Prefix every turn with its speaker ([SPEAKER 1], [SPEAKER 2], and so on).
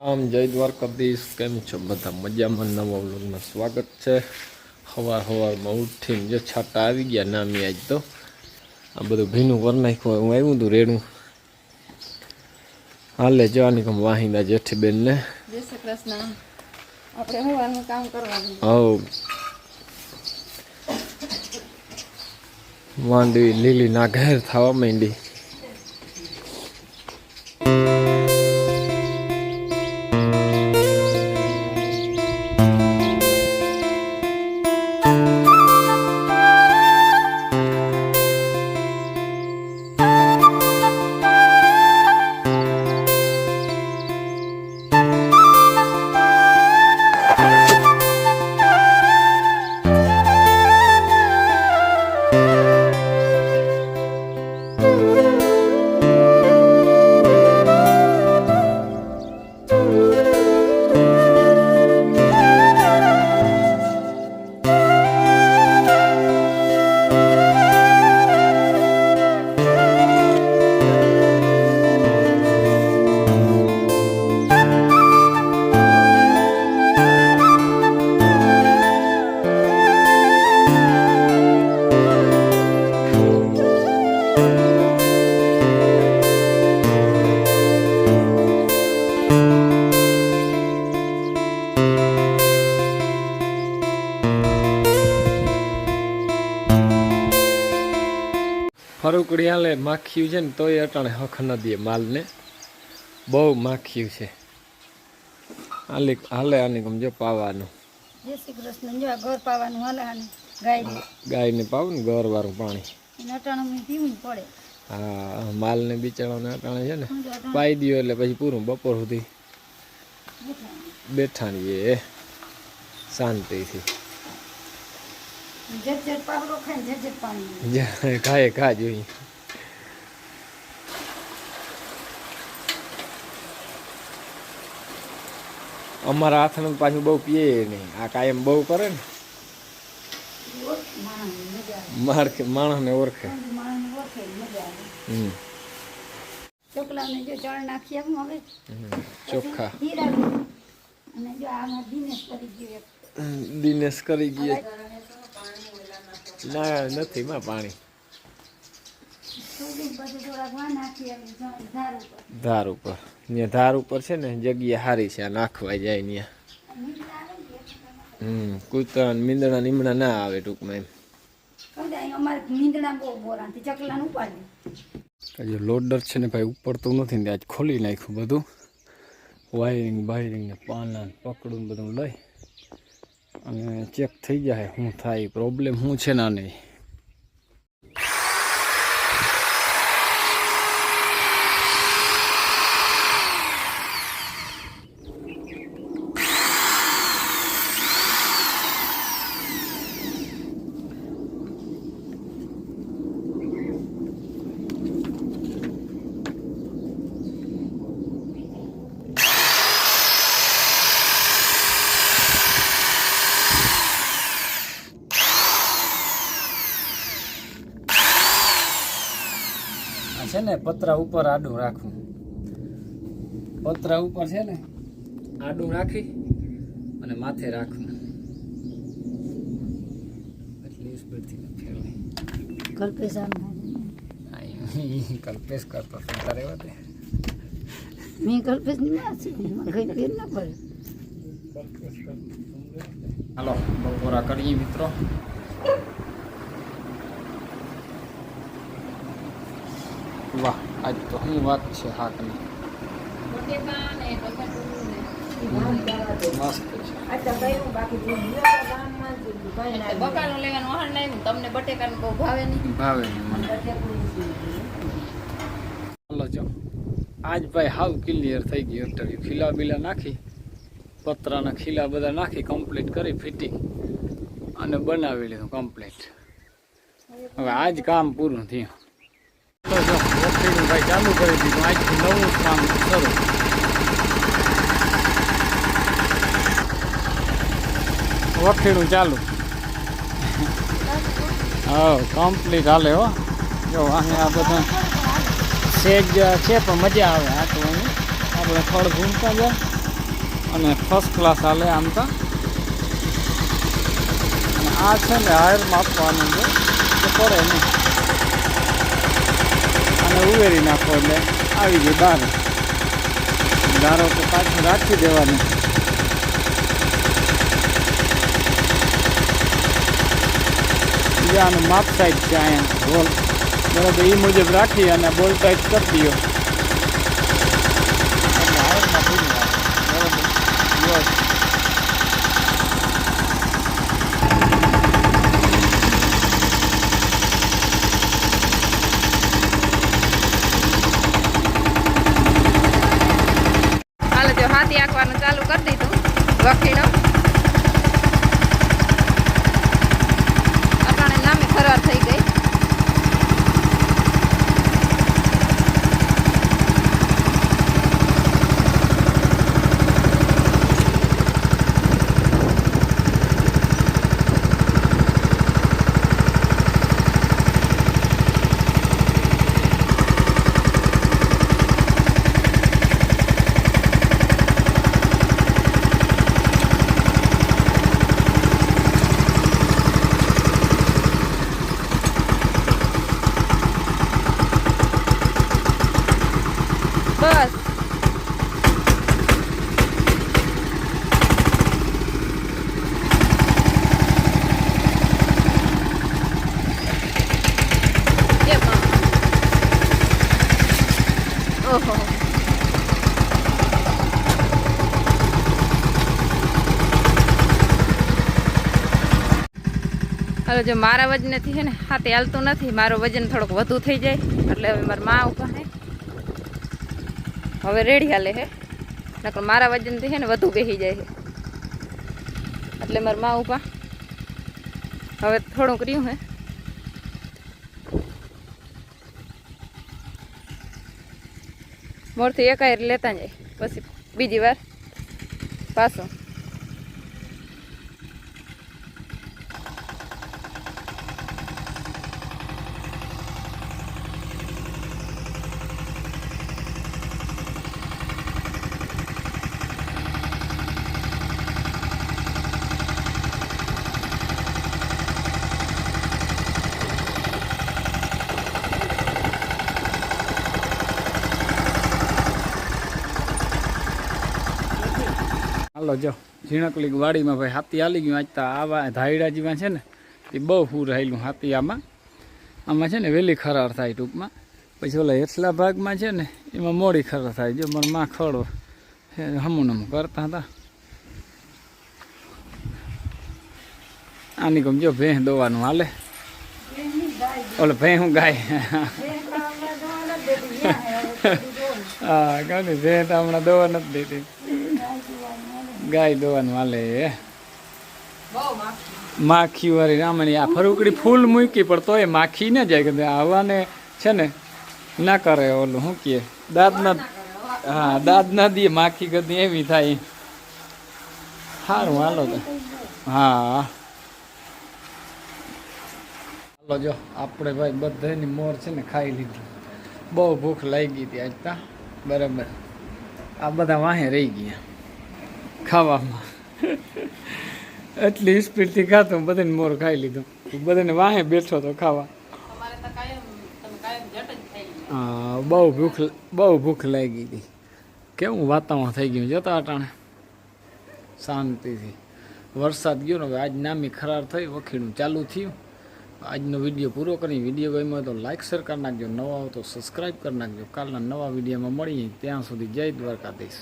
[SPEAKER 1] આમ જય દ્વારકાધીશ, કેમ છો બધા? મજામાં. નવા વ્લોગમાં સ્વાગત છે. સવારમાં ઉઠીને જે છાટા આવી ગયા નામી આજ તો આ બધું ભીનું કરી નાખ્યું. હું આવ્યું હતું રેડું હાલે જવાની કમ વાહિંદા જેઠીબેન ને
[SPEAKER 2] જય શ્રી કૃષ્ણ. આપણે સવારનું કામ કરવાનું.
[SPEAKER 1] માંડવી લીલી ના ઘેર થવા માંડી. ફરુકડી હાલે માખ્યું છે ને તોય અટાણે હખ ન દે માલને. બહુ માખ્યું છે. હાલે આની ગમ જો પાવાનું.
[SPEAKER 2] જય શ્રી કૃષ્ણ. જો ઘર પાવાનું હાલે આને
[SPEAKER 1] ગાયને પાવું ને ઘર વાળું પાણી
[SPEAKER 2] અટાણું પીવું પડે.
[SPEAKER 1] હા, માલને બિચારાને અટાણે છે ને પાઈ દો એટલે પછી પૂરું બપોર સુધી બેઠા રહીએ શાંતિથી. ખાય ખા જોઈએ. અમારા હાથનું પાછું બહુ પીએ નહીં. આ કાયમ બહુ કરે ને માણસને ઓળખે.
[SPEAKER 2] ચોકલાને જો ચણ નાખી આવું હવે
[SPEAKER 1] ચોખ્ખા
[SPEAKER 2] અને જો આમાં
[SPEAKER 1] દિનેશ કરી ગયા. ના નથી માં પાણી ધાર ઉપર. ત્યાં ધાર ઉપર છે ને જગ્યા સારી છે. આ નાખવા જાય ત્યાં કૂતરા મીંદડા નીમડા ના આવે ટૂંકમાં એમ. લોડર છે ને ભાઈ ઉપર તો નથી ને આજ ખોલી નાખ્યું બધું. વાયરિંગ બાયરિંગ ને પાના પકડું બધું લઈ અને ચેક થઈ જાય શું થાય, પ્રોબ્લેમ શું છે ના નહીં. છે ને પતરા ઉપર આડું રાખવું. પતરા ઉપર છે ને આડું રાખી અને માથે રાખવું. એટલી સ્પીડથી ફેરવાય. કલ્પેશ કરતો તારે વાત
[SPEAKER 2] મેં કલ્પેશ ની
[SPEAKER 1] હાલો બપોરા કરીએ મિત્રો. વાહ, આજ તો અહીં વાત છે હાકની. મસ્ત ભાવે આજ ભાઈ હાવ ક્લિયર થઈ ગયું ઇન્ટરવ્યુ. ખીલા બીલા નાખી, પતરાના ખીલા બધા નાખી કમ્પ્લીટ કરી ફિટિંગ અને બનાવી લીધું કમ્પ્લીટ. હવે આજ કામ પૂરું થયું. તો જો વખરીનું ભાઈ ચાલુ કરી દીધું. આજથી નવું કામ શરૂ. વખરીનું ચાલુ. હા, કમ્પ્લીટ હાલે હો. જો અહીંયા બધા સેજ છે પણ મજા આવે. આ તો આપણે ફળ ઘૂમતા જાય અને ફર્સ્ટ ક્લાસ હાલે આમ તો. અને આ છે ને હાયર માપવાનું છે તો પડે નહીં. અને ઉવેરી નાખો એટલે આવી ગઈ બહાર. ધારો તો પાછું રાખી દેવાનું. આનું માપ સાઈડ છે અહીંયા હોલ બરાબર એ મુજબ રાખી અને બોલ ટાઈટ કરી દો.
[SPEAKER 2] હાલો જો હાથી આંકવાનું ચાલુ કરી દીધું વખીનો. અટાણે નામે ખરાબ થઈ ગઈ. બસ ઓહો હવે જો મારા વજનેથી છે ને હાથે હાલતું નથી. મારું વજન થોડુંક વધુ થઈ જાય એટલે હવે મારા મા ઉપર હે હવે રેડી હાલે હે. નકર મારા વજનથી છે ને વધુ બેસી જાય છે એટલે મારા મા ઉપર હવે થોડુંક રહ્યું હે. મોરથી એકાયર લેતા જાય પછી બીજી વાર પાછું.
[SPEAKER 1] હાલો જો ઝીણકલી વાડીમાં ભાઈ હાથી હાલી ગયું. આજ તો આવા ધાયડાજીમાં છે ને એ બહુ પૂર રહેલું હાથી. આમાં છે ને વહેલી ખરાર થાય ટૂંકમાં. પછી ઓલા હેઠલા ભાગમાં છે ને એમાં મોડી ખરાર થાય. જો મારા માં ખડો હમું નમું કરતા હતા. આની ગમ જો ભેં દોવાનું હાલે. ઓલે ભેં હું ગાય હા કાંઈ ભેં તો હમણાં દોવા નથી દેતી. ગાય દોવાનું હાલે. માખી વાળી રામણી આ ફરુકડી ફૂલ મૂકી પણ તોય માખી ને જાય કે આવાને છે ને ના કરે ઓલું શું કહે દાદ ના. હા દાદ ના દે માખી ગદી એવી થાય. સારું હાલો તો હા હાલો જો આપણે ભાઈ બધાની મોર છે ને ખાઈ લીધું. બહુ ભૂખ લાગી હતી આજ તા બરાબર. આ બધા વાહે રહી ગયા ખાવામાં. એટલી સ્પીડથી ખાતો બધાને મોર ખાઈ લીધું. બધાને વાહે બેઠો તો ખાવા. હા બહુ ભૂખ લાગી હતી. કેવું વાતાવરણ થઈ ગયું જતા અટાણે શાંતિથી. વરસાદ ગયો ને હવે આજ નામી ખરાર થઈ વખીણું ચાલુ થયું. આજનો વિડીયો પૂરો કરી. વિડીયો ગમ્યો હોય તો લાઇક શેર કરી નાખજો. નવા હો તો સબસ્ક્રાઈબ કરી નાખજો. કાલના નવા વિડીયોમાં મળીએ. ત્યાં સુધી જય દ્વારકાધીશ.